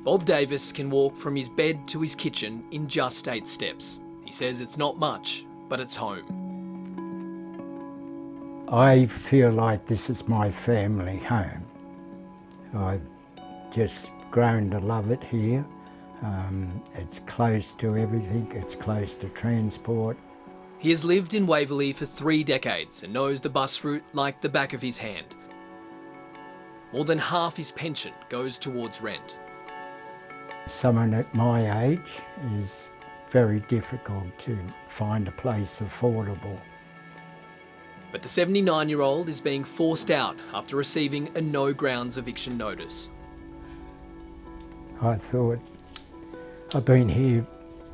Bob Davis can walk from his bed to his kitchen in just 8 steps. He says it's not much, but it's home. I feel like this is my family home. I've just grown to love it here. It's close to everything, it's close to transport. He has lived in Waverley for 3 decades and knows the bus route like the back of his hand. More than half his pension goes towards rent. Someone at my age is very difficult to find a place affordable. But the 79-year-old is being forced out after receiving a no-grounds eviction notice. I thought, I've been here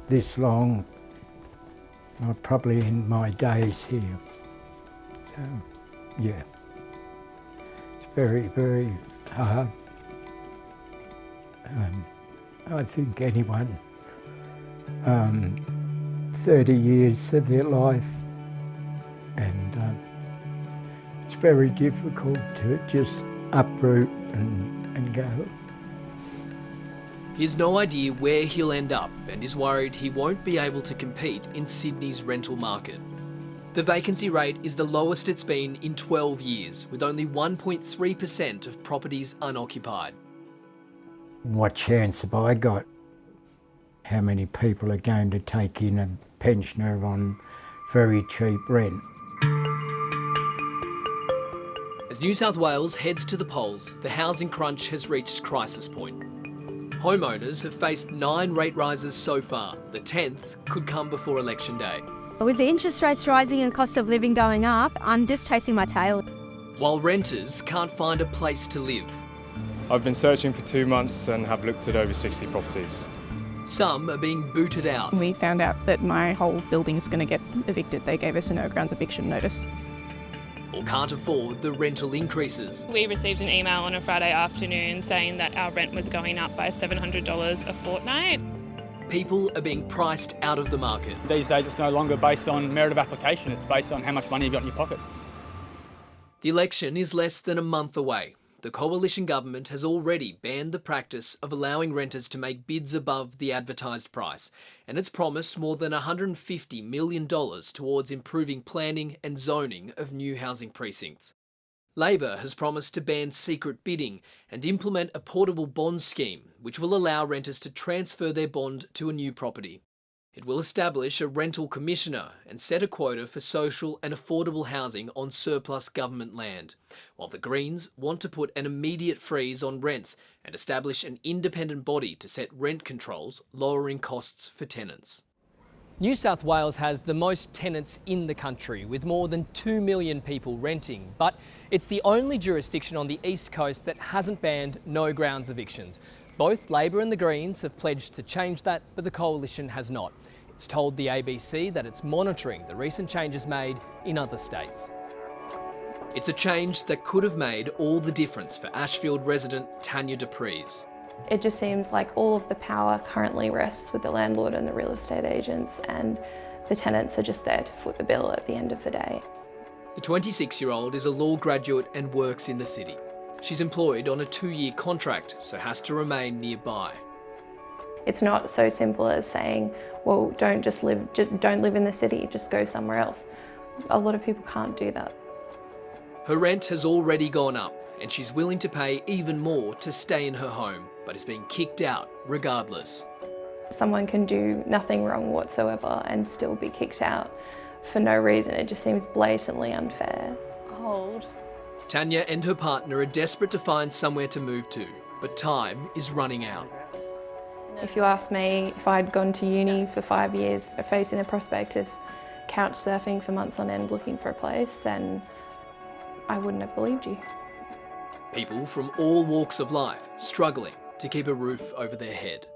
this long, I'll probably end my days here. So, yeah, it's very, very hard. I think anyone 30 years of their life, and it's very difficult to just uproot and go. He has no idea where he'll end up and is worried he won't be able to compete in Sydney's rental market. The vacancy rate is the lowest it's been in 12 years, with only 1.3% of properties unoccupied. What chance have I got? How many people are going to take in a pensioner on very cheap rent? As New South Wales heads to the polls, the housing crunch has reached crisis point. Homeowners have faced 9 rate rises so far. The 10th could come before election day. With the interest rates rising and cost of living going up, I'm just chasing my tail. While renters can't find a place to live. I've been searching for 2 months and have looked at over 60 properties. Some are being booted out. We found out that my whole building's going to get evicted. They gave us a no-grounds eviction notice. Or can't afford the rental increases. We received an email on a Friday afternoon saying that our rent was going up by $700 a fortnight. People are being priced out of the market. These days it's no longer based on merit of application, it's based on how much money you've got in your pocket. The election is less than a month away. The coalition government has already banned the practice of allowing renters to make bids above the advertised price, and it's promised more than $150 million towards improving planning and zoning of new housing precincts. Labor has promised to ban secret bidding and implement a portable bond scheme, which will allow renters to transfer their bond to a new property. It will establish a rental commissioner and set a quota for social and affordable housing on surplus government land, while the Greens want to put an immediate freeze on rents and establish an independent body to set rent controls, lowering costs for tenants. New South Wales has the most tenants in the country, with more than 2 million people renting, but it's the only jurisdiction on the East Coast that hasn't banned no-grounds evictions. Both Labor and the Greens have pledged to change that, but the coalition has not. It's told the ABC that it's monitoring the recent changes made in other states. It's a change that could have made all the difference for Ashfield resident Tanya Dupreez. It just seems like all of the power currently rests with the landlord and the real estate agents, and the tenants are just there to foot the bill at the end of the day. The 26-year-old is a law graduate and works in the city. She's employed on a 2-year contract, so has to remain nearby. It's not so simple as saying, well, don't live in the city, just go somewhere else. A lot of people can't do that. Her rent has already gone up, and she's willing to pay even more to stay in her home, but is being kicked out regardless. Someone can do nothing wrong whatsoever and still be kicked out for no reason. It just seems blatantly unfair. Hold. Tanya and her partner are desperate to find somewhere to move to, but time is running out. If you ask me, if I'd gone to uni for 5 years, facing the prospect of couch surfing for months on end looking for a place, then I wouldn't have believed you. People from all walks of life struggling to keep a roof over their head.